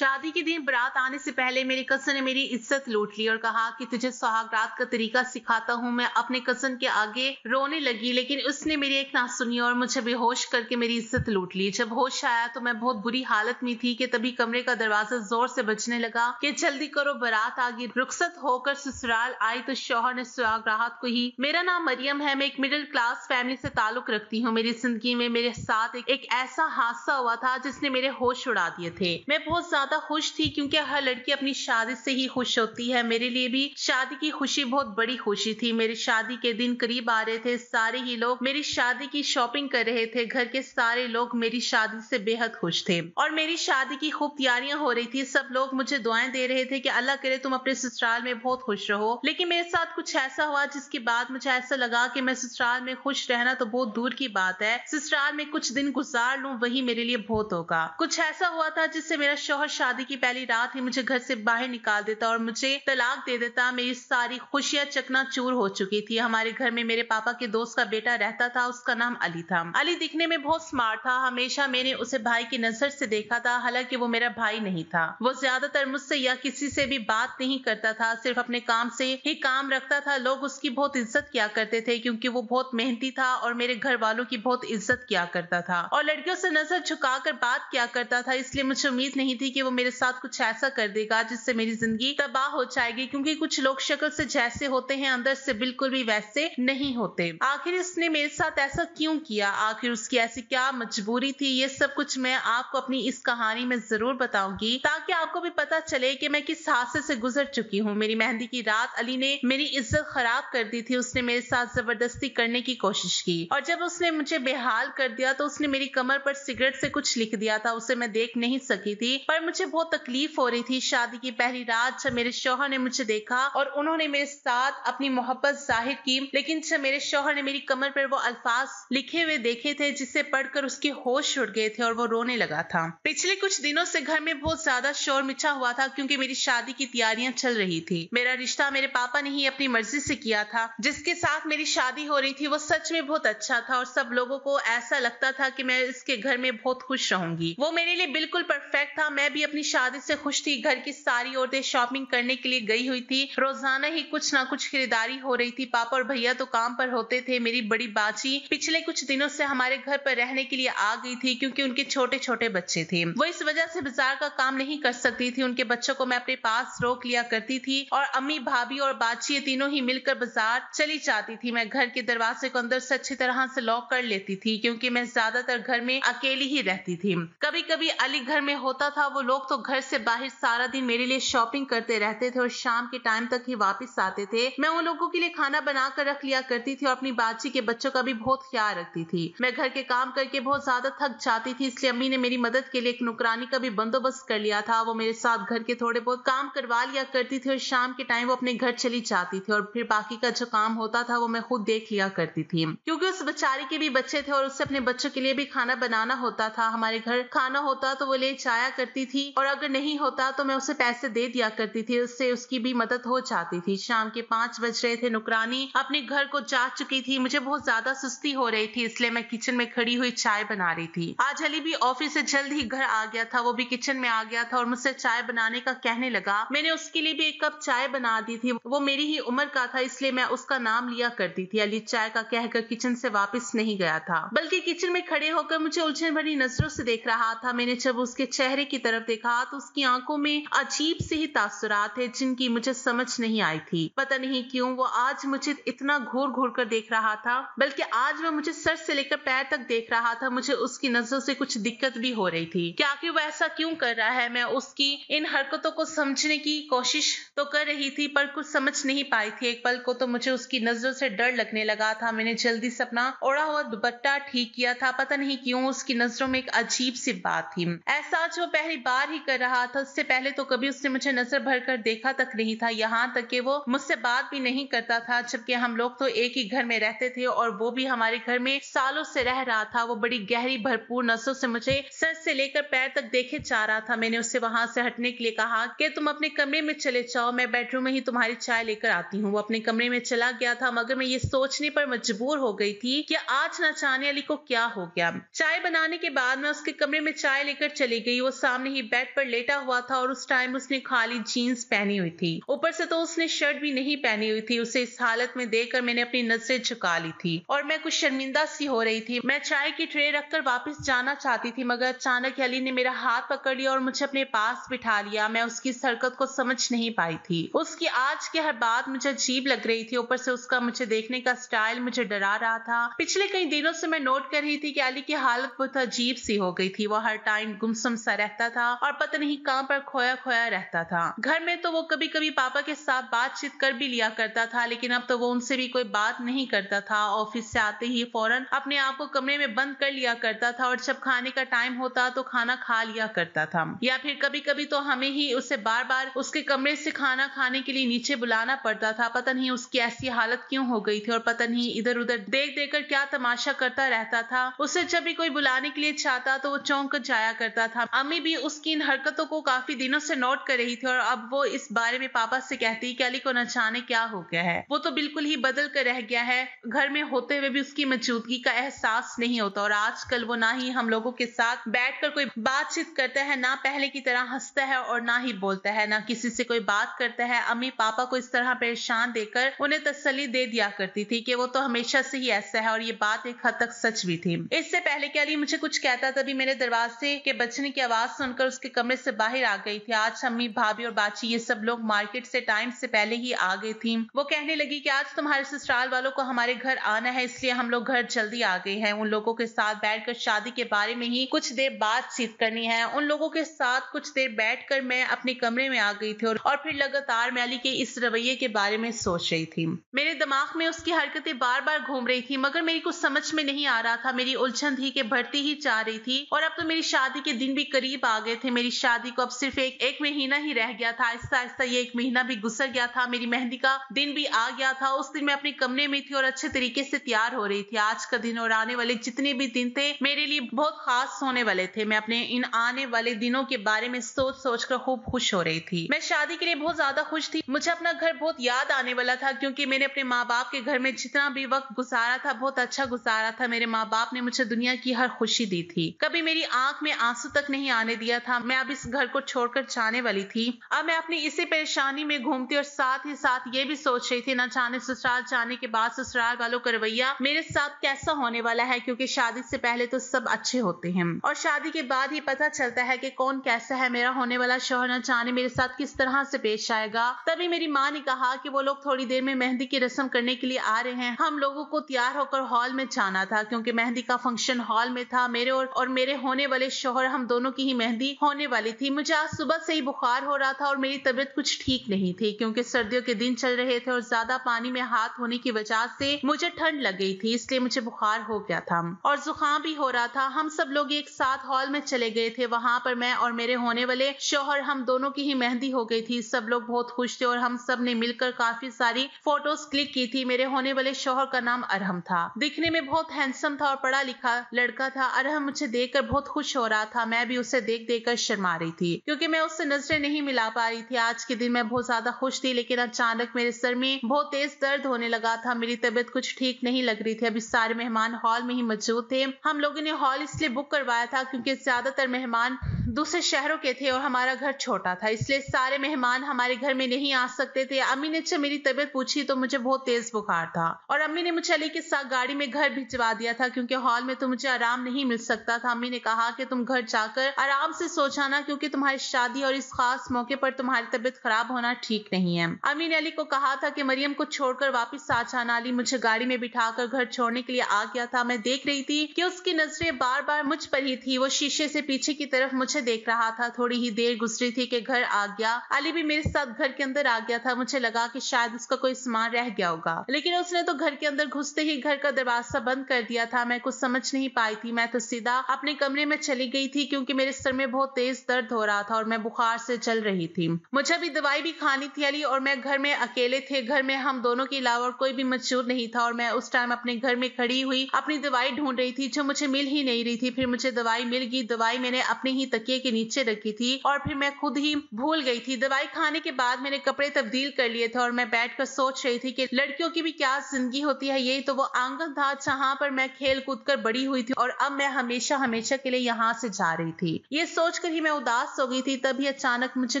शादी के दिन बारात आने से पहले मेरे कजन ने मेरी इज्जत लूट ली और कहा कि तुझे सुहागरात का तरीका सिखाता हूँ। मैं अपने कजन के आगे रोने लगी, लेकिन उसने मेरी एक ना सुनी और मुझे बेहोश करके मेरी इज्जत लूट ली। जब होश आया तो मैं बहुत बुरी हालत में थी कि तभी कमरे का दरवाजा जोर से बजने लगा कि जल्दी करो, बारात आ गई। रुखसत होकर ससुराल आई तो शौहर ने सुहागरात को ही। मेरा नाम मरियम है, मैं एक मिडिल क्लास फैमिली से ताल्लुक रखती हूँ। मेरी जिंदगी में मेरे साथ एक ऐसा हादसा हुआ था जिसने मेरे होश उड़ा दिए थे। मैं बहुत ज्यादा खुश थी क्योंकि हर लड़की अपनी शादी से ही खुश होती है। मेरे लिए भी शादी की खुशी बहुत बड़ी खुशी थी। मेरी शादी के दिन करीब आ रहे थे। सारे ही लोग मेरी शादी की शॉपिंग कर रहे थे। घर के सारे लोग मेरी शादी से बेहद खुश थे और मेरी शादी की खूब तैयारियां हो रही थी। सब लोग मुझे दुआएं दे रहे थे कि अल्लाह करे तुम अपने ससुराल में बहुत खुश रहो। लेकिन मेरे साथ कुछ ऐसा हुआ जिसके बाद मुझे ऐसा लगा कि मैं ससुराल में खुश रहना तो बहुत दूर की बात है, ससुराल में कुछ दिन गुजार लूं वही मेरे लिए बहुत होगा। कुछ ऐसा हुआ था जिससे मेरा शौहर शादी की पहली रात ही मुझे घर से बाहर निकाल देता और मुझे तलाक दे देता। मेरी सारी खुशियां चकनाचूर हो चुकी थी। हमारे घर में मेरे पापा के दोस्त का बेटा रहता था, उसका नाम अली था। अली दिखने में बहुत स्मार्ट था। हमेशा मैंने उसे भाई की नजर से देखा था, हालांकि वो मेरा भाई नहीं था। वो ज्यादातर मुझसे या किसी से भी बात नहीं करता था, सिर्फ अपने काम से ही काम रखता था। लोग उसकी बहुत इज्जत किया करते थे क्योंकि वो बहुत मेहनती था और मेरे घर वालों की बहुत इज्जत किया करता था और लड़कियों से नजर झुकाकर बात किया करता था। इसलिए मुझे उम्मीद नहीं थी कि वो मेरे साथ कुछ ऐसा कर देगा जिससे मेरी जिंदगी तबाह हो जाएगी, क्योंकि कुछ लोग शक्ल से जैसे होते हैं अंदर से बिल्कुल भी वैसे नहीं होते। आखिर उसने मेरे साथ ऐसा क्यों किया? आखिर उसकी ऐसी क्या मजबूरी थी? ये सब कुछ मैं आपको अपनी इस कहानी में जरूर बताऊंगी ताकि आपको भी पता चले कि मैं किस हादसे से गुजर चुकी हूँ। मेरी मेहंदी की रात अली ने मेरी इज्जत खराब कर दी थी। उसने मेरे साथ जबरदस्ती करने की कोशिश की और जब उसने मुझे बेहाल कर दिया तो उसने मेरी कमर पर सिगरेट से कुछ लिख दिया था। उसे मैं देख नहीं सकी थी पर मुझे बहुत तकलीफ हो रही थी। शादी की पहली रात जब मेरे शौहर ने मुझे देखा और उन्होंने मेरे साथ अपनी मोहब्बत जाहिर की, लेकिन जब मेरे शौहर ने मेरी कमर पर वो अल्फाज लिखे हुए देखे थे जिसे पढ़कर उसके होश उड़ गए थे और वो रोने लगा था। पिछले कुछ दिनों से घर में बहुत ज्यादा शोर मचा हुआ था क्योंकि मेरी शादी की तैयारियां चल रही थी। मेरा रिश्ता मेरे पापा ने ही अपनी मर्जी से किया था। जिसके साथ मेरी शादी हो रही थी वो सच में बहुत अच्छा था और सब लोगों को ऐसा लगता था कि मैं इसके घर में बहुत खुश रहूंगी। वो मेरे लिए बिल्कुल परफेक्ट था। मैं भी अपनी शादी से खुश थी। घर की सारी औरतें शॉपिंग करने के लिए गई हुई थी। रोजाना ही कुछ ना कुछ खरीदारी हो रही थी। पापा और भैया तो काम पर होते थे। मेरी बड़ी बाची पिछले कुछ दिनों से हमारे घर पर रहने के लिए आ गई थी क्योंकि उनके छोटे छोटे बच्चे थे। वो इस वजह से बाजार का काम नहीं कर सकती थी। उनके बच्चों को मैं अपने पास रोक लिया करती थी और अम्मी, भाभी और बाची ये तीनों ही मिलकर बाजार चली जाती थी। मैं घर के दरवाजे को अंदर से अच्छी तरह से लॉक कर लेती थी क्योंकि मैं ज्यादातर घर में अकेली ही रहती थी। कभी कभी अली घर में होता था। वो लोग तो घर से बाहर सारा दिन मेरे लिए शॉपिंग करते रहते थे और शाम के टाइम तक ही वापस आते थे। मैं उन लोगों के लिए खाना बनाकर रख लिया करती थी और अपनी बाची के बच्चों का भी बहुत ख्याल रखती थी। मैं घर के काम करके बहुत ज्यादा थक जाती थी, इसलिए अम्मी ने मेरी मदद के लिए एक नुकरानी का भी बंदोबस्त कर लिया था। वो मेरे साथ घर के थोड़े बहुत काम करवा लिया करती थी और शाम के टाइम वो अपने घर चली जाती थी और फिर बाकी का जो काम होता था वो मैं खुद देख लिया करती थी क्योंकि उस बेचारी के भी बच्चे थे और उससे अपने बच्चों के लिए भी खाना बनाना होता था। हमारे घर खाना होता तो वो ले जाया करती थी और अगर नहीं होता तो मैं उसे पैसे दे दिया करती थी। उससे उसकी भी मदद हो जाती थी। शाम के 5 बज रहे थे। नुकरानी अपने घर को जा चुकी थी। मुझे बहुत ज्यादा सुस्ती हो रही थी, इसलिए मैं किचन में खड़ी हुई चाय बना रही थी। आज अली भी ऑफिस से जल्द ही घर आ गया था। वो भी किचन में आ गया था और मुझसे चाय बनाने का कहने लगा। मैंने उसके लिए भी एक कप चाय बना दी थी। वो मेरी ही उम्र का था, इसलिए मैं उसका नाम लिया करती थी। अली चाय का कहकर किचन से वापस नहीं गया था, बल्कि किचन में खड़े होकर मुझे उलझन भरी नजरों से देख रहा था। मैंने जब उसके चेहरे की तरफ देखा तो उसकी आंखों में अजीब से ही तासुरात थे जिनकी मुझे समझ नहीं आई थी। पता नहीं क्यों वो आज मुझे इतना घूर घूर कर देख रहा था, बल्कि आज वो मुझे सर से लेकर पैर तक देख रहा था। मुझे उसकी नजरों से कुछ दिक्कत भी हो रही थी कि आखिर वो ऐसा क्यों कर रहा है। मैं उसकी इन हरकतों को समझने की कोशिश तो कर रही थी पर कुछ समझ नहीं पाई थी। एक पल को तो मुझे उसकी नजरों से डर लगने लगा था। मैंने जल्दी से अपना ओढ़ा हुआ दुपट्टा ठीक किया था। पता नहीं क्यों उसकी नजरों में एक अजीब सी बात थी। ऐसा जो पहली बार ही कर रहा था। उससे पहले तो कभी उसने मुझे नजर भरकर देखा तक नहीं था। यहाँ तक कि वो मुझसे बात भी नहीं करता था, जबकि हम लोग तो एक ही घर में रहते थे और वो भी हमारे घर में सालों से रह रहा था। वो बड़ी गहरी भरपूर नजरों से मुझे सर से लेकर पैर तक देखे जा रहा था। मैंने उससे वहां से हटने के लिए कहा कि तुम अपने कमरे में चले जाओ, मैं बेडरूम में ही तुम्हारी चाय लेकर आती हूँ। वो अपने कमरे में चला गया था, मगर मैं ये सोचने पर मजबूर हो गई थी कि आज न जाने अली को क्या हो गया। चाय बनाने के बाद मैं उसके कमरे में चाय लेकर चली गई। वो सामने ही बेड पर लेटा हुआ था और उस टाइम उसने खाली जीन्स पहनी हुई थी, ऊपर से तो उसने शर्ट भी नहीं पहनी हुई थी। उसे इस हालत में देखकर मैंने अपनी नजरें झुका ली थी और मैं कुछ शर्मिंदा सी हो रही थी। मैं चाय की ट्रे रखकर वापस जाना चाहती थी, मगर अचानक अली ने मेरा हाथ पकड़ लिया और मुझे अपने पास बिठा लिया। मैं उसकी इस हरकत को समझ नहीं पाई थी। उसकी आज की हर बात मुझे अजीब लग रही थी, ऊपर से उसका मुझे देखने का स्टाइल मुझे डरा रहा था। पिछले कई दिनों से मैं नोट कर रही थी कि अली की हालत बहुत अजीब सी हो गई थी। वो हर टाइम गुमसुम सा रहता था और पता नहीं कहां पर खोया खोया रहता था। घर में तो वो कभी कभी पापा के साथ बातचीत कर भी लिया करता था, लेकिन अब तो वो उनसे भी कोई बात नहीं करता था। ऑफिस से आते ही फौरन अपने आप को कमरे में बंद कर लिया करता था और जब खाने का टाइम होता तो खाना खा लिया करता था, या फिर कभी कभी तो हमें ही उसे बार बार उसके कमरे से खाना खाने के लिए नीचे बुलाना पड़ता था। पता नहीं उसकी ऐसी हालत क्यों हो गई थी और पता नहीं इधर उधर देख देख कर क्या तमाशा करता रहता था। उसे जब भी कोई बुलाने के लिए चाहता तो वो चौंक कर जाया करता था। अम्मी भी उसकी इन हरकतों को काफी दिनों से नोट कर रही थी और अब वो इस बारे में पापा से कहती कि अली को न जाने क्या हो गया है, वो तो बिल्कुल ही बदल कर रह गया है। घर में होते हुए भी उसकी मौजूदगी का एहसास नहीं होता और आजकल वो ना ही हम लोगों के साथ बैठकर कोई बातचीत करता है, ना पहले की तरह हंसता है और ना ही बोलता है, ना किसी से कोई बात करता है। अम्मी पापा को इस तरह परेशान देकर उन्हें तसल्ली दे दिया करती थी कि वो तो हमेशा से ही ऐसा है और ये बात एक हद तक सच भी थी। इससे पहले कि अली मुझे कुछ कहता तभी मेरे दरवाजे के बजने की आवाज सुनकर उसके कमरे से बाहर आ गई थी। आज अम्मी भाभी और बाची ये सब लोग मार्केट से टाइम से पहले ही आ गई थी। वो कहने लगी कि आज तुम्हारे ससुराल वालों को हमारे घर आना है, इसलिए हम लोग घर जल्दी आ गए हैं। उन लोगों के साथ बैठकर शादी के बारे में ही कुछ देर बातचीत करनी है। उन लोगों के साथ कुछ देर बैठकर मैं अपने कमरे में आ गई थी और फिर लगातार मैं अली के इस रवैये के बारे में सोच रही थी। मेरे दिमाग में उसकी हरकतें बार बार घूम रही थी, मगर मेरी कुछ समझ में नहीं आ रहा था। मेरी उलझन थी कि बढ़ती ही जा रही थी और अब तो मेरी शादी के दिन भी करीब आ गए थे। मेरी शादी को अब सिर्फ एक महीना ही रह गया था। आहिस्ता आहिस्ता ये एक महीना भी गुजर गया था। मेरी मेहंदी का दिन भी आ गया था। उस दिन मैं अपने कमरे में थी और अच्छे तरीके से तैयार हो रही थी। आज का दिन और आने वाले जितने भी दिन थे मेरे लिए बहुत खास होने वाले थे। मैं अपने इन आने वाले दिनों के बारे में सोच सोच कर खूब खुश हो रही थी। मैं शादी के लिए बहुत ज्यादा खुश थी। मुझे अपना घर बहुत याद आने वाला था, क्योंकि मैंने अपने माँ बाप के घर में जितना भी वक्त गुजारा था बहुत अच्छा गुजारा था। मेरे माँ बाप ने मुझे दुनिया की हर खुशी दी थी, कभी मेरी आंख में आंसू तक नहीं आने दिया था। मैं अब इस घर को छोड़कर जाने वाली थी। अब मैं अपनी इसी परेशानी में घूमती और साथ ही साथ ये भी सोच रही थी न जाने ससुराल जाने के बाद ससुराल वालों का रवैया मेरे साथ कैसा होने वाला है, क्योंकि शादी से पहले तो सब अच्छे होते हैं और शादी के बाद ही पता चलता है कि कौन कैसा है। मेरा होने वाला शौहर न जाने मेरे साथ किस तरह से पेश आएगा। तभी मेरी माँ ने कहा कि वो लोग थोड़ी देर में मेहंदी की रस्म करने के लिए आ रहे हैं। हम लोगों को तैयार होकर हॉल में जाना था, क्योंकि मेहंदी का फंक्शन हॉल में था। मेरे और मेरे होने वाले शौहर, हम दोनों की ही मेहंदी होने वाली थी। मुझे आज सुबह से ही बुखार हो रहा था और मेरी तबीयत कुछ ठीक नहीं थी, क्योंकि सर्दियों के दिन चल रहे थे और ज्यादा पानी में हाथ होने की वजह से मुझे ठंड लग गई थी, इसलिए मुझे बुखार हो गया था और जुकाम भी हो रहा था। हम सब लोग एक साथ हॉल में चले गए थे। वहां पर मैं और मेरे होने वाले शौहर, हम दोनों की ही मेहंदी हो गई थी। सब लोग बहुत खुश थे और हम सब ने मिलकर काफी सारी फोटोज क्लिक की थी। मेरे होने वाले शौहर का नाम अरहम था। दिखने में बहुत हैंडसम था और पढ़ा लिखा लड़का था। अरहम मुझे देखकर बहुत खुश हो रहा था। मैं भी उसे देख देख कर शर्मा रही थी, क्योंकि मैं उससे नजरें नहीं मिला पा रही थी। आज के दिन मैं बहुत ज्यादा खुश थी, लेकिन अचानक मेरे सर में बहुत तेज दर्द होने लगा था। मेरी तबीयत कुछ ठीक नहीं लग रही थी। अभी सारे मेहमान हॉल में ही मौजूद थे। हम लोगों ने हॉल इसलिए बुक करवाया था क्योंकि ज्यादातर मेहमान दूसरे शहरों के थे और हमारा घर छोटा था, इसलिए सारे मेहमान हमारे घर में नहीं आ सकते थे। अम्मी ने जब मेरी तबीयत पूछी तो मुझे बहुत तेज बुखार था और अम्मी ने मुझे अली के साथ गाड़ी में घर भिजवा दिया था, क्योंकि हॉल में तो मुझे आराम नहीं मिल सकता था। अम्मी ने कहा कि तुम घर जाकर आराम से सो जाना, क्योंकि तुम्हारी शादी और इस खास मौके पर तुम्हारी तबीयत खराब होना ठीक नहीं है। अम्मी ने अली को कहा था कि मरियम को छोड़कर वापस आ जाना। अली मुझे गाड़ी में बिठाकर घर छोड़ने के लिए आ गया था। मैं देख रही थी कि उसकी नजरें बार बार मुझ पर ही थी। वो शीशे से पीछे की तरफ मुझे देख रहा था। थोड़ी ही देर गुजरी थी कि घर आ गया। अली भी मेरे साथ घर के अंदर आ गया था। मुझे लगा कि शायद उसका कोई सामान रह गया होगा, लेकिन उसने तो घर के अंदर घुसते ही घर का दरवाजा बंद कर दिया था। मैं कुछ समझ नहीं पाई थी। मैं तो सीधा अपने कमरे में चली गई थी, क्योंकि मेरे सर में बहुत तेज दर्द हो रहा था और मैं बुखार से चल रही थी। मुझे अभी दवाई भी खानी थी। अली और मैं घर में अकेले थे। घर में हम दोनों के अलावा और कोई भी मौजूद नहीं था और मैं उस टाइम अपने घर में खड़ी हुई अपनी दवाई ढूंढ रही थी, जो मुझे मिल ही नहीं रही थी। फिर मुझे दवाई मिल गई। दवाई मैंने अपने ही तकिए के नीचे रखी थी और फिर मैं खुद ही भूल गई थी। दवाई खाने के बाद मैंने कपड़े तब्दील कर लिए थे और मैं बैठकर सोच रही थी कि लड़कियों की भी क्या जिंदगी होती है। यही तो वो आंगन था जहां पर मैं खेल कूद कर बड़ी हुई थी और अब मैं हमेशा हमेशा के लिए यहाँ से जा रही थी। ये सोच सोचकर ही मैं उदास हो गई थी। तभी अचानक मुझे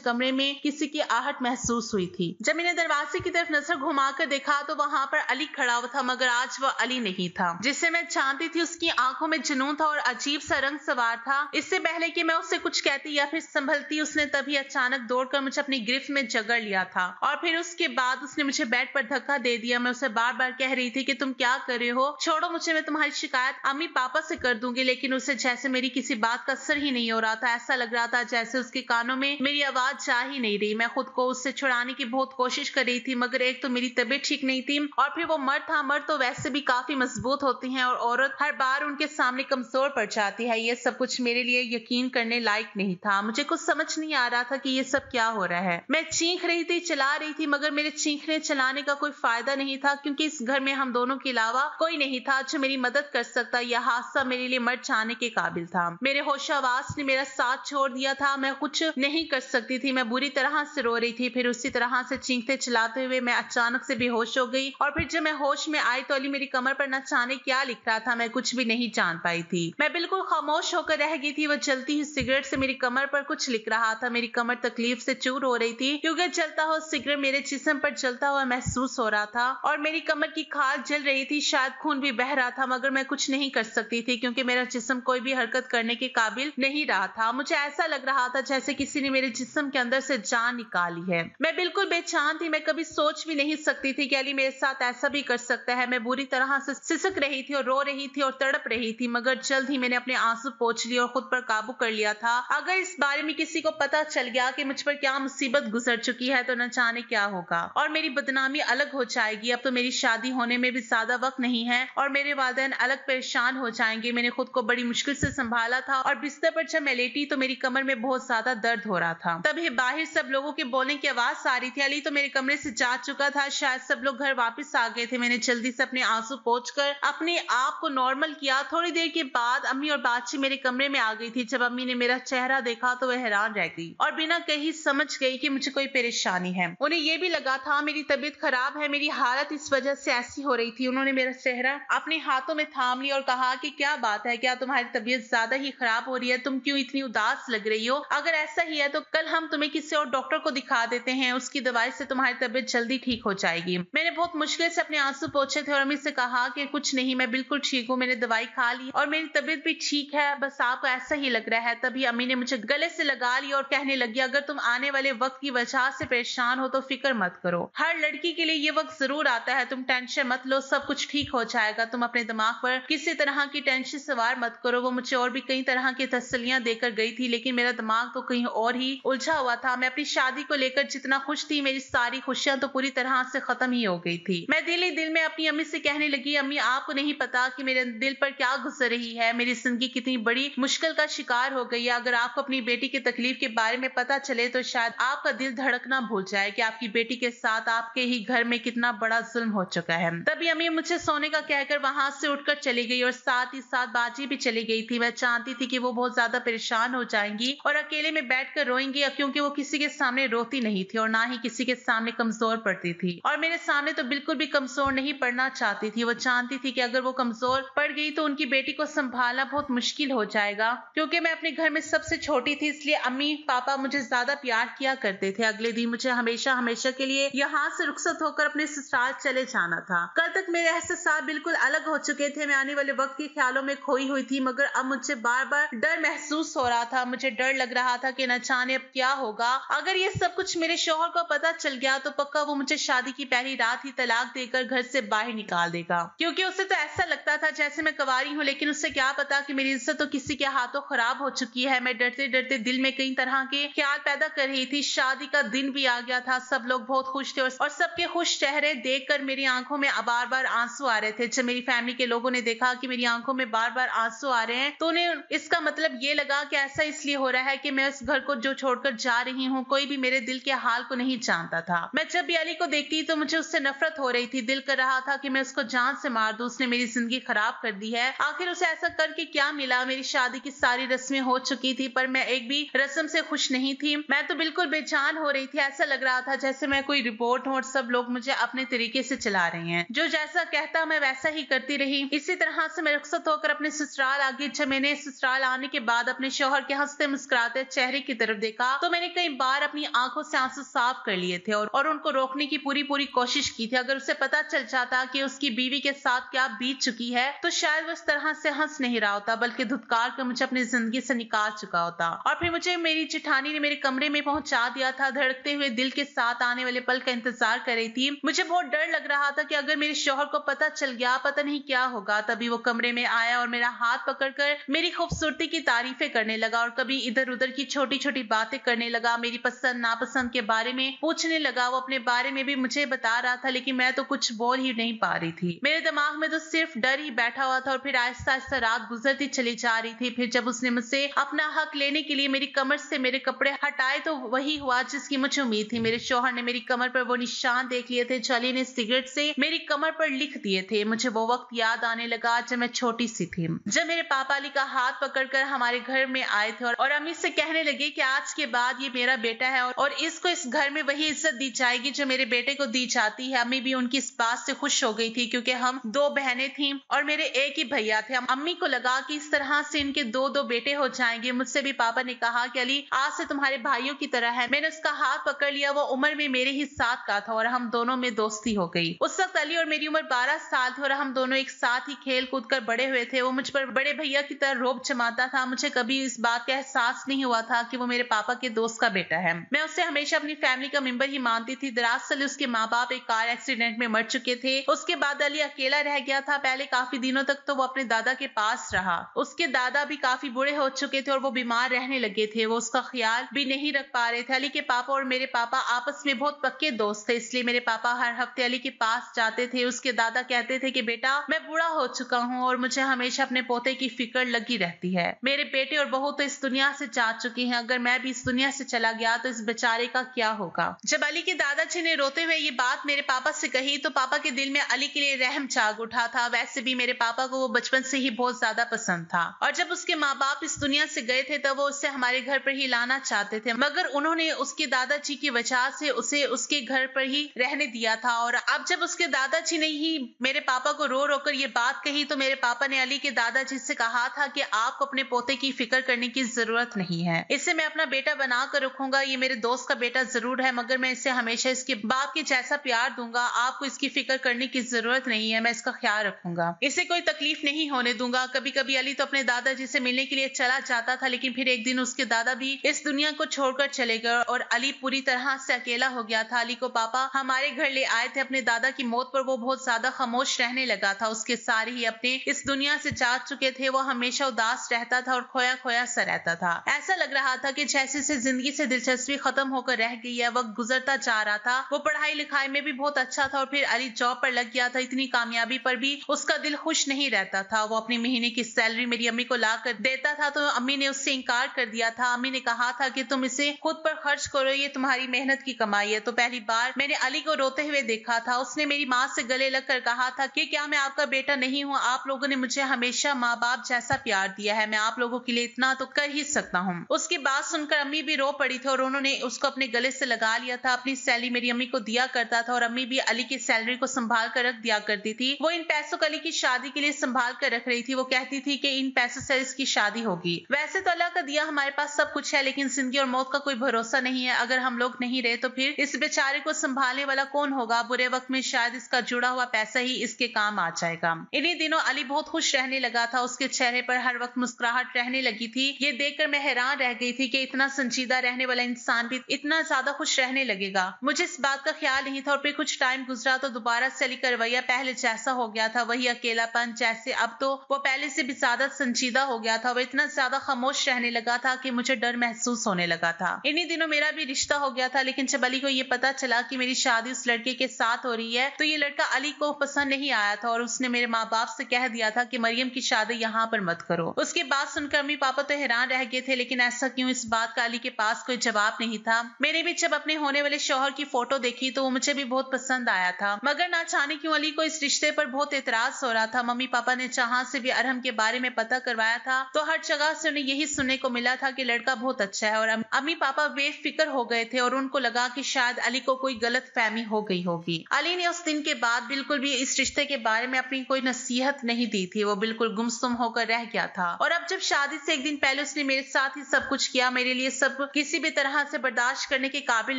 कमरे में किसी की आहट महसूस हुई थी। जब मैंने दरवाजे की तरफ नजर घुमाकर देखा तो वहां पर अली खड़ा हुआ था, मगर आज वह अली नहीं था जिसे मैं जानती थी। उसकी आंखों में जुनून था और अजीब सा रंग सवार था। इससे पहले कि मैं उससे कुछ कहती या फिर संभलती, उसने तभी अचानक दौड़कर मुझे अपनी गिरफ्त में जकड़ लिया था और फिर उसके बाद उसने मुझे बेड पर धक्का दे दिया। मैं उसे बार बार कह रही थी कि तुम क्या कर रहे हो, छोड़ो मुझे, मैं तुम्हारी शिकायत अम्मी पापा से कर दूंगी, लेकिन उसे जैसे मेरी किसी बात का असर ही नहीं हो रहा था। ऐसा लग रहा था जैसे उसके कानों में मेरी आवाज जा ही नहीं रही। मैं खुद को उससे छुड़ाने की बहुत कोशिश कर रही थी, मगर एक तो मेरी तबीयत ठीक नहीं थी और फिर वो मर्द था। मर्द तो वैसे भी काफी मजबूत होती हैं और औरत हर बार उनके सामने कमजोर पड़ जाती है। ये सब कुछ मेरे लिए यकीन करने लायक नहीं था। मुझे कुछ समझ नहीं आ रहा था कि ये सब क्या हो रहा है। मैं चीख रही थी, चिल्ला रही थी, मगर मेरे चीखने चिल्लाने का कोई फायदा नहीं था, क्योंकि इस घर में हम दोनों के अलावा कोई नहीं था जो मेरी मदद कर सकता। यह हादसा मेरे लिए मर जाने के काबिल था। मेरे होशावास ने मेरा साथ छोड़ दिया था। मैं कुछ नहीं कर सकती थी। मैं बुरी तरह से रो रही थी। फिर उसी तरह से चीखते चिल्लाते हुए मैं अचानक से बेहोश हो गई और फिर जब मैं होश में आई तो अली मेरी कमर पर न जाने क्या लिख रहा था। मैं कुछ भी नहीं जान पाई थी। मैं बिल्कुल खामोश होकर रह गई थी। वह जलती हुई सिगरेट से मेरी कमर पर कुछ लिख रहा था। मेरी कमर तकलीफ से चूर हो रही थी क्योंकि जलता हुआ सिगरेट मेरे जिस्म पर जलता हुआ महसूस हो रहा था और मेरी कमर की खाल जल रही थी। शायद खून भी बह रहा था, मगर मैं कुछ नहीं कर सकती थी क्योंकि मेरा जिस्म कोई भी हरकत करने के काबिल नहीं रहा था। मुझे ऐसा लग रहा था जैसे किसी ने मेरे जिस्म के अंदर से जान निकाली है। मैं बिल्कुल बेचैन थी। मैं कभी सोच भी नहीं सकती थी कि अली मेरे साथ ऐसा भी कर सकता है। मैं बुरी तरह से सिसक रही थी और रो रही थी और तड़प रही थी, मगर जल्द ही मैंने अपने आंसू पोंछ लिए और खुद पर काबू कर लिया था। अगर इस बारे में किसी को पता चल गया कि मुझ पर क्या मुसीबत गुजर चुकी है तो न जाने क्या होगा और मेरी बदनामी अलग हो जाएगी। अब तो मेरी शादी होने में भी ज्यादा वक्त नहीं है और मेरे वालिदैन अलग परेशान हो जाएंगे। मैंने खुद को बड़ी मुश्किल से संभाला था और बिस्तर पर जब मैं लेटी तो मेरी कमर में बहुत ज्यादा दर्द हो रहा था। तभी बाहर सब लोगों के बोलने की आवाज आ रही थी। अली तो मेरे कमरे से जा चुका था। शायद सब लोग घर वापस आ गए थे। मैंने जल्दी से अपने आंसू पोंछकर अपने आप को नॉर्मल किया। थोड़ी देर के बाद अम्मी और बाची मेरे कमरे में आ गई थी। जब अम्मी ने मेरा चेहरा देखा तो वह हैरान रह गई और बिना कहीं समझ गई कि मुझे कोई परेशानी है। उन्हें यह भी लगा था मेरी तबीयत खराब है, मेरी हालत इस वजह से ऐसी हो रही थी। उन्होंने मेरा चेहरा अपने हाथों में थाम लिया और कहा कि क्या बात है, क्या तुम्हारी तबीयत ज्यादा ही खराब हो रही है, तुम क्यों इतनी उदास लग रही हो? अगर ऐसा ही है तो कल हम तुम्हें किसी और डॉक्टर को दिखा देते हैं, उसकी दवाई से तुम्हारी तबीयत जल्दी ठीक हो जाएगी। मैंने बहुत मुश्किल से अपने आंसू पोंछे थे और अम्मी से कहा कि कुछ नहीं, मैं बिल्कुल ठीक हूँ, मैंने दवाई खा ली और मेरी तबीयत भी ठीक है, बस आपको ऐसा ही लग रहा है। तभी अम्मी ने मुझे गले से लगा लिया और कहने लगी, अगर तुम आने वाले वक्त की वजह से परेशान हो तो फिक्र मत करो, हर लड़की के लिए ये वक्त जरूर आता है, तुम टेंशन मत लो, सब कुछ ठीक हो जाएगा। तुम अपने दिमाग पर किसी तरह की टेंशन सवार मत करो। वो मुझे और भी कई तरह की तसल्लियां देकर गई थी, लेकिन मेरा दिमाग तो कहीं और ही उलझा हुआ था। मैं अपनी शादी को लेकर जितना खुश थी, मेरी सारी खुशियां तो पूरी तरह से खत्म ही हो गई थी। मैं दिल ही दिल में अपनी अम्मी से कहने लगी, अम्मी आपको नहीं पता कि मेरे दिल पर क्या गुजर रही है, मेरी जिंदगी कितनी बड़ी मुश्किल का शिकार हो गई है। अगर आपको अपनी बेटी की तकलीफ के बारे में पता चले तो शायद आपका दिल धड़कना भूल जाए कि आपकी बेटी के साथ आपके ही घर में कितना बड़ा जुल्म हो चुका है। तभी अम्मी मुझे सोने का कहकर वहां से उठकर चली गई और साथ ही साथ बाजी भी चली गई थी। मैं जानती थी कि वो बहुत ज्यादा परेशान हो जाएंगी और अकेले में बैठकर रोएंगी, क्योंकि वो किसी के सामने रोती नहीं थी और ना ही किसी के सामने कमजोर पड़ती थी और मेरे सामने तो बिल्कुल भी कमजोर नहीं पड़ना चाहती थी। वो जानती थी कि अगर वो कमजोर पड़ गई तो उनकी बेटी को संभालना बहुत मुश्किल हो जाएगा। क्योंकि मैं अपने घर में सबसे छोटी थी, इसलिए अम्मी पापा मुझे ज्यादा प्यार किया करते थे। अगले दिन मुझे हमेशा हमेशा के लिए यहाँ से रुखसत होकर अपने ससुराल चले जाना था। कल तक मेरे एहसास बिल्कुल अलग हो चुके थे। मैं आने वाले वक्त के ख्यालों में खोई हुई थी, मगर अब मुझे बार बार डर महसूस हो रहा था। मुझे डर लग रहा था कि न जाने अब क्या होगा। अगर ये सब कुछ मेरे शौहर को पता चल गया तो पक्का वो मुझे शादी की पहली रात ही तलाक देकर घर से बाहर निकाल देगा, क्योंकि उसे तो ऐसा लगता था जैसे मैं कुंवारी हूँ। लेकिन उससे क्या पता कि मेरी इज्जत तो किसी के हाथों खराब हो चुकी है। मैं डरते डरते दिल में कई तरह के ख्याल पैदा कर रही थी। शादी का दिन भी आ गया था, सब लोग बहुत खुश थे और सबके खुश चेहरे देखकर मेरी आंखों में बार बार आंसू आ रहे थे। जब मेरी फैमिली के लोगों ने देखा कि मेरी आंखों में बार बार आंसू आ रहे हैं तो उन्हें इसका मतलब ये लगा कि ऐसा इसलिए हो रहा है कि मैं उस घर को जो छोड़कर जा रही हूँ। कोई भी मेरे दिल के हाल को नहीं जानता था। मैं जब भी अली को देखती तो मुझे उससे नफरत हो रही थी। दिल कर रहा था कि मैं उसको जान से मार दूं। उसने मेरी जिंदगी खराब कर दी है। आखिर उसे ऐसा करके क्या मिला? मेरी शादी की सारी रस्में हो चुकी थी पर मैं एक भी रस्म से खुश नहीं थी। मैं तो बिल्कुल बेजान हो रही थी। ऐसा लग रहा था जैसे मैं कोई रिपोर्ट हूँ और सब लोग मुझे अपने तरीके से चला रहे हैं। जो जैसा कहता मैं वैसा ही करती रही। इसी तरह से मैं रुखसत होकर अपने ससुराल आ गई। जब मैंने ससुराल आने के बाद अपने शौहर शौहर के हंसते मुस्कुराते चेहरे की तरफ देखा तो मैंने कई बार अपनी आंखों से आंसू साफ कर लिए थे और उनको रोकने की पूरी कोशिश की थी। अगर उसे पता चल जाता कि उसकी बीवी के साथ क्या बीत चुकी है तो शायद वो इस तरह से हंस नहीं रहा होता, बल्कि धुतकार कर मुझे अपनी जिंदगी से निकाल चुका होता। और फिर मुझे मेरी जेठानी ने मेरे कमरे में पहुंचा दिया था। धड़कते हुए दिल के साथ आने वाले पल का इंतजार कर रही थी। मुझे बहुत डर लग रहा था कि अगर मेरे शौहर को पता चल गया पता नहीं क्या होगा। तभी वो कमरे में आया और मेरा हाथ पकड़कर मेरी खूबसूरती की तारीफें करने लगा और कभी इधर उधर की छोटी छोटी बातें करने लगा। मेरी पसंद नापसंद के बारे में पूछने लगा। वो अपने बारे में भी मुझे बता रहा था, लेकिन मैं तो कुछ बोल ही नहीं पा रही थी। मेरे दिमाग में तो सिर्फ डर ही बैठा हुआ था। और फिर आहिस्ता आहिस्ता रात गुजरती चली जा रही थी। फिर जब उसने मुझसे अपना हक लेने के लिए मेरी कमर से मेरे कपड़े हटाए तो वही हुआ जिसकी मुझे उम्मीद थी। मेरे शौहर ने मेरी कमर पर वो निशान देख लिए थे जो अली ने सिगरेट से मेरी कमर पर लिख दिए थे। मुझे वो वक्त याद आने लगा जब मैं छोटी सी थी, जब मेरे पापा अली का हाथ पकड़कर हमारे घर में आए थे और अम्मी से कहने लगे कि आज के बाद ये मेरा बेटा है और इसको इस घर में वही इज्जत दी जाएगी जो मेरे बेटे को दी जाती है। अम्मी भी उनकी इस बात से खुश हो गई थी क्योंकि हम 2 बहनें थीं और मेरे एक ही भैया थे। अम्मी को लगा कि इस तरह से इनके 2 बेटे हो जाएंगे। मुझसे भी पापा ने कहा कि अली आज से तुम्हारे भाइयों की तरह है। मैंने उसका हाथ पकड़ लिया। वो उम्र में मेरे ही साथ का था और हम दोनों में दोस्ती हो गई। उस वक्त अली और मेरी उम्र 12 साल थी और हम दोनों एक साथ ही खेल कूद कर बड़े हुए थे। वो मुझ पर बड़े भैया की तरह रौब जमाता था। मुझे कभी इस बात का एहसास नहीं हुआ था कि वो मेरे पापा के दोस्त का बेटा है। मैं उसे हमेशा अपनी फैमिली का मेंबर ही मानती थी। दरअसल उसके माँ बाप एक कार एक्सीडेंट में मर चुके थे। उसके बाद अली अकेला रह गया था। पहले काफी दिनों तक तो वो अपने दादा के पास रहा। उसके दादा भी काफी बूढ़े हो चुके थे और वो बीमार रहने लगे थे। वो उसका ख्याल भी नहीं रख पा रहे थे। अली के पापा और मेरे पापा आपस में बहुत पक्के दोस्त थे, इसलिए मेरे पापा हर हफ्ते अली के पास जाते थे। उसके दादा कहते थे कि बेटा मैं बूढ़ा हो चुका हूँ और मुझे हमेशा अपने पोते की फिक्र लगी रहती है। मेरे बेटे और बहू तो इस दुनिया से जा चुकी हैं। अगर मैं भी इस दुनिया से चला गया तो इस बेचारे का क्या होगा। जब अली के दादाजी ने रोते हुए ये बात मेरे पापा से कही तो पापा के दिल में अली के लिए रहम जाग उठा था। वैसे भी मेरे पापा को वो बचपन से ही बहुत ज्यादा पसंद था और जब उसके माँ बाप इस दुनिया से गए थे तब वो उसे हमारे घर पर ही लाना चाहते थे, मगर उन्होंने उसके दादाजी की वजह से उसे उसके घर पर ही रहने दिया था। और अब जब उसके दादाजी ने ही मेरे पापा को रो रो कर ये बात कही तो मेरे पापा ने अली के दादाजी से कहा था कि आपको अपने पोते की फिक्र करने की जरूरत नहीं है। इसे मैं अपना बेटा बना कर रखूंगा। ये मेरे दोस्त का बेटा जरूर है मगर मैं इसे हमेशा इसके बाप के जैसा प्यार दूंगा। आपको इसकी फिक्र करने की जरूरत नहीं है। मैं इसका ख्याल रखूंगा। इसे कोई तकलीफ नहीं होने दूंगा। कभी कभी अली तो अपने दादाजी से मिलने के लिए चला जाता था, लेकिन फिर एक दिन उसके दादा भी इस दुनिया को छोड़कर चले गए और अली पूरी तरह से अकेला हो गया था। अली को पापा हमारे घर ले आए थे। अपने दादा की मौत पर वो बहुत ज्यादा खामोश रहने लगा था। उसके सारे ही अपने इस दुनिया से जा चुके थे। वो हमेशा उदास रहता था और खोया खोया सा रहता था। ऐसा लग रहा था कि जैसे से जिंदगी से दिलचस्पी खत्म होकर रह गई है। वक्त गुजरता जा रहा था। वो पढ़ाई लिखाई में भी बहुत अच्छा था और फिर अली जॉब पर लग गया था। इतनी कामयाबी पर भी उसका दिल खुश नहीं रहता था। वो अपनी महीने की सैलरी मेरी अम्मी को ला कर देता था तो अम्मी ने उससे इनकार कर दिया था। अम्मी ने कहा था कि तुम इसे खुद पर खर्च करो, ये तुम्हारी मेहनत की कमाई है। तो पहली बार मैंने अली को रोते हुए देखा था। उसने मेरी माँ से गले लगकर कहा था कि क्या मैं आपका बेटा नहीं हूँ? आप लोगों ने मुझे हमेशा माँ बाप जैसा प्यार दिया है। मैं आप लोगों के लिए इतना तो कर ही सकता हूँ। उसकी बात सुनकर अम्मी भी रो पड़ी थी और उन्होंने उसको अपने गले से लगा लिया था। अपनी सैलरी मेरी अम्मी को दिया करता था और अम्मी भी अली की सैलरी को संभाल कर रख दिया करती थी। वो इन पैसों को अली की शादी के लिए संभाल कर रख रही थी। वो कहती थी कि इन पैसों से इसकी शादी होगी। वैसे तो अल्लाह का दिया हमारे पास सब कुछ है, लेकिन जिंदगी और मौत का कोई भरोसा नहीं है। अगर हम लोग नहीं रहे तो फिर इस बेचारे को संभालने वाला कौन होगा? बुरे वक्त में शायद इसका जुड़ा हुआ पैसा ही इसके काम आ जाएगा। इन्हीं दिनों अली बहुत खुश रहने लगा था। उसके चेहरे पर हर वक्त मुस्कुराहट रहने लगी थी। ये देखकर मैं हैरान रह गई थी कि इतना संजीदा रहने वाला इंसान भी इतना ज्यादा खुश रहने लगेगा। मुझे इस बात का ख्याल नहीं था और फिर कुछ टाइम गुजरा तो दोबारा से अली का रवैया पहले जैसा हो गया था। वही अकेलापन, जैसे अब तो वो पहले से भी ज्यादा संजीदा हो गया था। वो इतना ज्यादा खामोश रहने लगा था कि मुझे डर महसूस होने लगा था। इन्हीं दिनों मेरा भी रिश्ता हो गया था, लेकिन जब अली को ये पता चला कि मेरी शादी उस लड़के के साथ हो रही है तो ये लड़का अली को पसंद नहीं आया था और उसने मेरे माँ बाप से कह दिया था कि मरियम की शादी यहाँ पर मत करो। उसकी बात सुनकर अम्मी पापा तो हैरान रह गए थे, लेकिन ऐसा क्यों? इस बात का अली के पास कोई जवाब नहीं था। मैंने भी जब अपने होने वाले शौहर की फोटो देखी तो वो मुझे भी बहुत पसंद आया था, मगर ना जाने क्यों अली को इस रिश्ते पर बहुत एतराज हो रहा था। मम्मी पापा ने जहाँ से भी अरहम के बारे में पता करवाया था तो हर जगह से उन्हें यही सुनने को मिला था कि लड़का बहुत अच्छा है और अम्मी पापा बेफिक्र हो गए थे और उनको लगा कि शायद अली को कोई गलत फहमी हो गई होगी। अली ने उस दिन के बाद बिल्कुल भी इस रिश्ते के बारे में अपनी कोई नसीहत नहीं दी थी। वो बिल्कुल गुमसुम होकर रह गया था और अब जब शादी से एक दिन पहले उसने मेरे साथ ही सब कुछ किया, मेरे लिए सब किसी भी तरह से बर्दाश्त करने के काबिल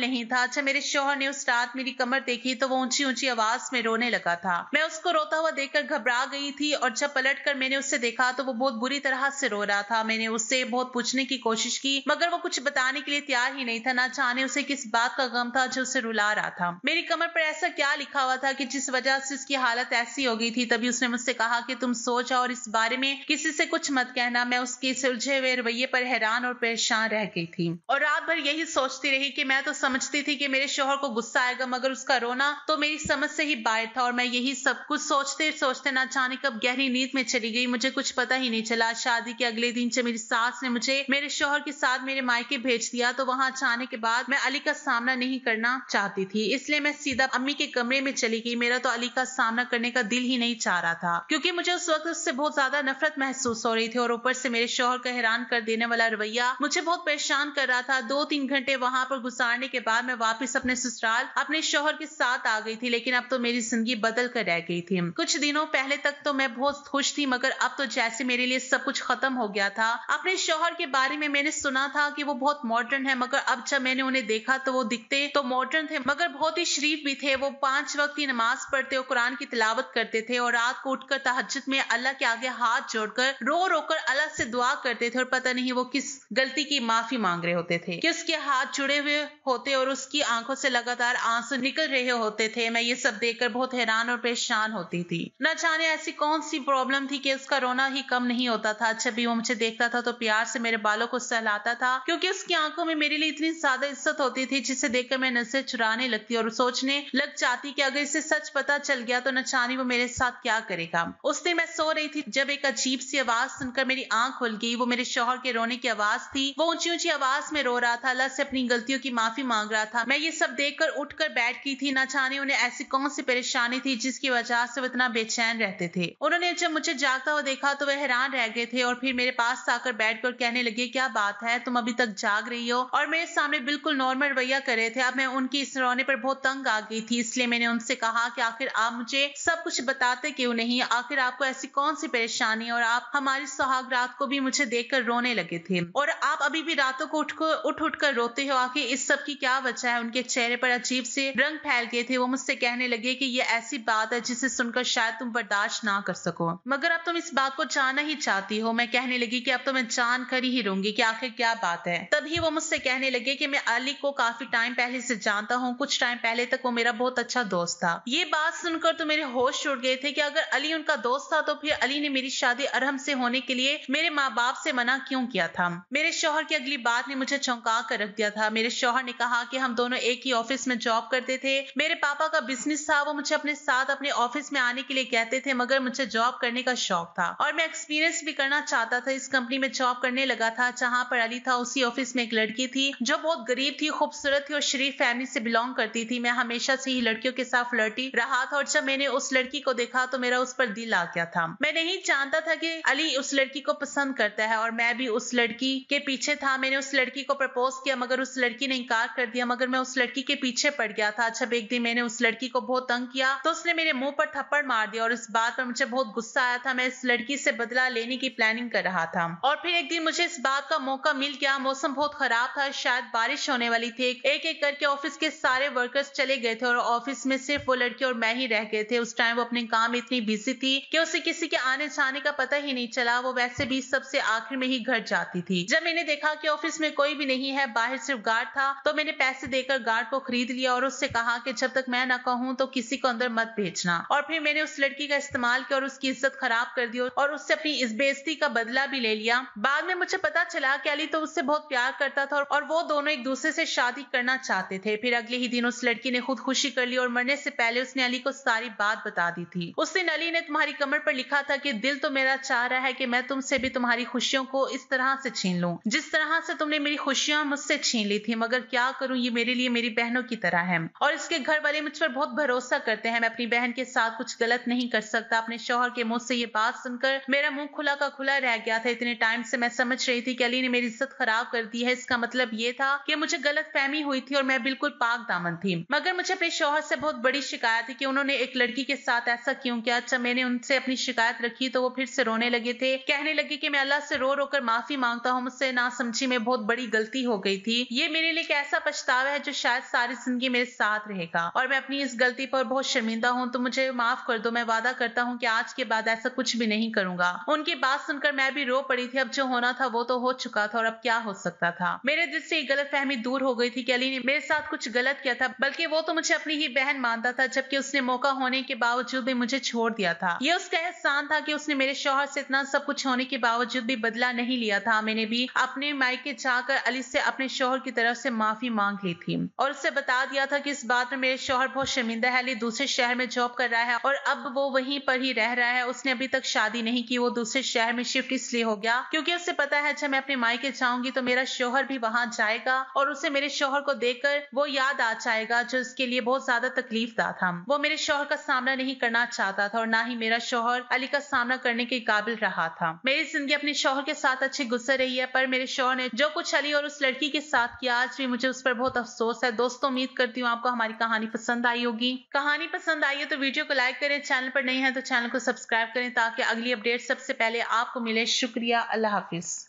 नहीं था। अच्छा, मेरे शौहर ने उस रात मेरी कमर देखी तो वो ऊंची ऊंची आवाज में रोने लगा था। मैं उसको रोता हुआ देखकर घबरा गई थी और जब पलटकर मैंने उससे देखा तो वो बहुत बुरी तरह से रो रहा था। मैंने उससे बहुत पूछने की कोशिश की मगर वो कुछ बताने के लिए तैयार ही नहीं था। ना जाने उसे किस बात का गम था जो उसे रुला रहा था। मेरी कमर पर ऐसा क्या लिखा हुआ था कि जिस वजह से उसकी हालत ऐसी हो गई थी। तभी उसने मुझसे कहा कि तुम सो जाओ और इस बारे में किसी से कुछ मत कहना। मैं उसके सुलझे हुए रवैये पर हैरान और परेशान रह गई थी और रात भर यही सोचती रही कि मैं तो समझती थी कि मेरे शौहर को गुस्सा आएगा मगर उसका रोना तो मेरी समझ से ही बाहर था और मैं यही सब कुछ सोचते सोचते ना जाने कब गहरी नींद में चली गई। मुझे कुछ पता ही नहीं चला। शादी के अगले दिन जब मेरी सास ने मुझे मेरे शौहर के साथ मेरे मायके भेज दिया तो वहां जाने के बाद मैं अली का सामना नहीं करना चाहती थी, इसलिए मैं सीधा अम्मी के कमरे में चली गई। मेरा तो अली का सामना करने का दिल ही नहीं चाह रहा था क्योंकि मुझे उस वक्त उससे बहुत ज्यादा नफरत महसूस हो रही थी और ऊपर से मेरे शौहर का हैरान कर देने वाला रवैया मुझे बहुत परेशान कर रहा था। 2-3 घंटे वहां पर गुजारने के बाद मैं वापस अपने ससुराल अपने शौहर के साथ आ गई थी, लेकिन अब तो मेरी जिंदगी बदल कर रह गई थी। कुछ दिनों पहले तक तो मैं बहुत खुश थी मगर अब तो जैसे मेरे लिए सब कुछ खत्म हो गया था। अपने शौहर के बारे में मैंने सुना था कि वो बहुत मॉडर्न है मगर अब जब मैंने उन्हें देखा तो वो दिखते तो मॉडर्न थे मगर बहुत ही शरीफ भी थे। वो 5 वक्त की नमाज पढ़ते और कुरान की तिलावत करते थे और रात को उठकर तहज्जुद में अल्लाह के आगे हाथ जोड़कर रो रो कर अल्लाह से दुआ करते थे और पता नहीं वो किस गलती की माफी मांग रहे होते थे कि उसके हाथ जुड़े हुए होते और उसकी आंखों से लगातार आंसू निकल रहे होते थे। मैं ये सब देखकर बहुत हैरान और परेशान होती थी। न जाने ऐसी कौन सी प्रॉब्लम थी कि उसका रोना ही कम नहीं होता था। जब भी वो मुझे देखता था तो प्यार से मेरे बालों को सहलाता था क्योंकि उसकी आंखों में मेरे लिए इतनी ज्यादा इज्जत होती थी जिसे देखकर मैं नजर चुराने लगती और सोचने लग जाती कि अगर इसे सच पता चल गया तो न जाने वो मेरे साथ क्या करेगा। उस दिन मैं सो रही थी जब एक अजीब सी आवाज सुनकर मेरी आंख खुल गई। वो मेरे शौहर के रोने की आवाज थी। वो ऊंची ऊंची आवाज में रो रहा था, अल्लाह से अपनी गलतियों की माफी मांग रहा था। मैं ये सब देखकर उठकर बैठ गई थी। न जाने उन्हें ऐसी कौन सी परेशानी थी जिसकी वजह से वो इतना बेचैन रहते थे। उन्होंने जब मुझे जागता हुआ देखा तो वह हैरान रह गए थे और फिर मेरे पास आकर बैठकर कहने लगे, क्या बात है, तुम अभी तक जाग रही हो? और मेरे सामने बिल्कुल नॉर्मल रवैया कर रहे थे। अब मैं उनकी इस रोने पर बहुत तंग आ गई थी, इसलिए मैंने उनसे कहा कि आखिर आप मुझे सब कुछ बताते क्यों नहीं? आखिर आपको ऐसी कौन सी परेशानी? और आप हमारी सुहाग रात को भी मुझे देखकर रोने लगे थे और आप अभी भी रातों को उठ कर रोते हो। आखिर इस सब की क्या वजह है? उनके चेहरे पर अजीब से रंग फैल गए थे। वो मुझसे कहने लगे कि ये ऐसी बात है जिसे सुनकर शायद तुम बर्दाश्त ना कर सको मगर अब तुम इस बात को जानना ही चाहती हो। मैं कहने लगी कि अब तो मैं जान कर ही रहूंगी कि आखिर क्या बात है। तभी वो मुझसे कहने लगे कि मैं अली को काफी टाइम पहले से जानता हूँ। कुछ टाइम पहले तक वो मेरा बहुत अच्छा दोस्त था। ये बात सुनकर तो मेरे होश उड़ गए थे कि अगर अली उनका दोस्त था तो फिर अली ने मेरी शादी अरहम से होने के लिए मेरे माँ बाप से मना क्यों किया था? मेरे शौहर की अगली बात ने मुझे चौंका कर रख दिया था। मेरे शौहर ने कहा कि हम दोनों एक ही ऑफिस में जॉब करते थे। मेरे पापा का बिजनेस था। वो मुझे अपने साथ अपने ऑफिस में आने के लिए कहते थे मगर मुझे जॉब करने का शौक था और मैं एक्सपीरियंस भी करना चाहता था। इस कंपनी में जॉब करने लगा था जहाँ पर अली था। उसी ऑफिस में एक लड़की थी जो बहुत गरीब थी, खूबसूरत थी और शरीफ फैमिली से बिलोंग करती थी। मैं हमेशा से ही लड़कियों के साथ फ्लर्टी रहा था और जब मैंने उस लड़की को देखा तो मेरा उस पर दिल आ गया था। मैं नहीं जानता था कि अली उस लड़की को पसंद करता है और मैं भी उस लड़की के पीछे था। मैंने उस लड़की को प्रपोज किया मगर उस लड़की ने इनकार कर दिया मगर मैं उस लड़की के पीछे पड़ गया था। जब एक दिन मैंने उस लड़की को बहुत तंग किया तो उसने मेरे मुंह पर थप्पड़ मार दिया और इस बात पर मुझे बहुत गुस्सा आया था। मैं इस लड़की से बदला लेने की प्लानिंग कर रहा था और फिर एक दिन मुझे इस बात का मौका मिल गया। मौसम बहुत खराब था, शायद बारिश होने वाली थी। एक एक करके ऑफिस के सारे वर्कर्स चले गए थे और ऑफिस में सिर्फ वो लड़की और मैं ही रह गए थे। उस टाइम वो अपने काम में इतनी बिजी थी कि उसे किसी के आने जाने का पता ही नहीं चला। वो वैसे भी सबसे आखिर में ही घर जाती थी। जब मैंने देखा कि ऑफिस में कोई भी नहीं है, बाहर सिर्फ गार्ड था, तो मैंने पैसे देकर गार्ड को खरीद लिया और उससे कहा कि जब तक मैं ना कहूं तो किसी को अंदर मत भेजना। और फिर मैंने उस लड़की का इस्तेमाल किया और उसकी इज्जत खराब कर दी और उससे अपनी इस बेइज्जती का बदला भी ले लिया। बाद में मुझे पता चला कि अली तो उससे बहुत प्यार करता था और वो दोनों एक दूसरे से शादी करना चाहते थे। फिर अगले ही दिन उस लड़की ने खुदकुशी कर ली और मरने से पहले उसने अली को सारी बात बता दी थी। उस दिन अली ने तुम्हारी कमर पर लिखा था कि दिल तो मेरा चाह रहा है कि मैं तुमसे भी तुम्हारी खुशियों को इस तरह से छीन लूं जिस तरह से तुमने मेरी खुशियां मुझसे छीन ली थी, मगर क्या करूं, ये मेरे लिए मेरी बहनों की तरह है और इसके घर वाले मुझ पर बहुत भरोसा करते हैं। मैं अपनी बहन के साथ कुछ गलत नहीं कर सकता। अपने शौहर के मुंह से ये बात सुनकर मेरा मुंह खुला का खुला रह गया था। इतने टाइम से मैं समझ रही थी कि अली ने मेरी इज्जत खराब कर दी है। इसका मतलब ये था कि मुझे गलत फहमी हुई थी और मैं बिल्कुल पाक दामन थी। मगर मुझे अपने शौहर से बहुत बड़ी शिकायत थी कि उन्होंने एक लड़की के साथ ऐसा क्यों किया। जब मैंने उनसे अपनी शिकायत रखी तो वो फिर से रोने लगे थे। कहने लगे कि मैं अल्लाह से रो रोकर माफी मांगता हूँ, मुझसे ना समझी में बहुत बड़ी गलती हो गई थी। ये मेरे लिए एक ऐसा पछतावा है जो शायद सारी जिंदगी मेरे साथ रहेगा और मैं अपनी इस गलती पर बहुत शर्मिंदा हूँ। तो मुझे माफ कर दो। मैं वादा करता हूँ कि आज के बाद ऐसा कुछ भी नहीं करूंगा। उनकी बात सुनकर मैं भी रो पड़ी थी। अब जो होना था वो तो हो चुका था और अब क्या हो सकता था। मेरे दिल से गलतफहमी दूर हो गई थी कि अली ने मेरे साथ कुछ गलत किया था, बल्कि वो तो मुझे अपनी ही बहन मानता था, जबकि उसने मौका होने के बावजूद भी मुझे छोड़ दिया था। ये उसका एहसान था कि उसने मेरे शौहर से इतना सब कुछ होने के बावजूद भी बदला नहीं लिया था। मैंने भी अपने मायके जाकर अली से अपने शौहर की तरफ से माफी मांग ली थी और उससे बता दिया था कि इस बात में मेरे शौहर बहुत शर्मिंदा है। अली दूसरे शहर में जॉब कर रहा है और अब वो वहीं पर ही रह रहा है। उसने अभी तक शादी नहीं की। वो दूसरे शहर में शिफ्ट इसलिए हो गया क्योंकि उसे पता है जब मैं अपने मायके जाऊंगी तो मेरा शौहर भी वहां जाएगा और उसे मेरे शौहर को देखकर वो याद आ जाएगा जो उसके लिए बहुत ज्यादा तकलीफदा था। वो मेरे शौहर का सामना नहीं करना चाहता था और ना ही मेरा शौहर अली का सामना करने के काबिल रहा था। मेरी जिंदगी अपने शौहर के साथ अच्छी गुजर रही है, पर मेरे शौहर ने जो कुछ अली और उस लड़की के साथ किया, आज भी मुझे उस पर बहुत अफसोस है। दोस्तों, उम्मीद करती हूँ आपको हमारी कहानी पसंद आई होगी। कहानी पसंद आई है तो वीडियो को लाइक करें, चैनल पर नहीं है तो चैनल को सब्सक्राइब करें ताकि अगली अपडेट सबसे पहले आपको मिले। शुक्रिया। अल्लाह हाफिज।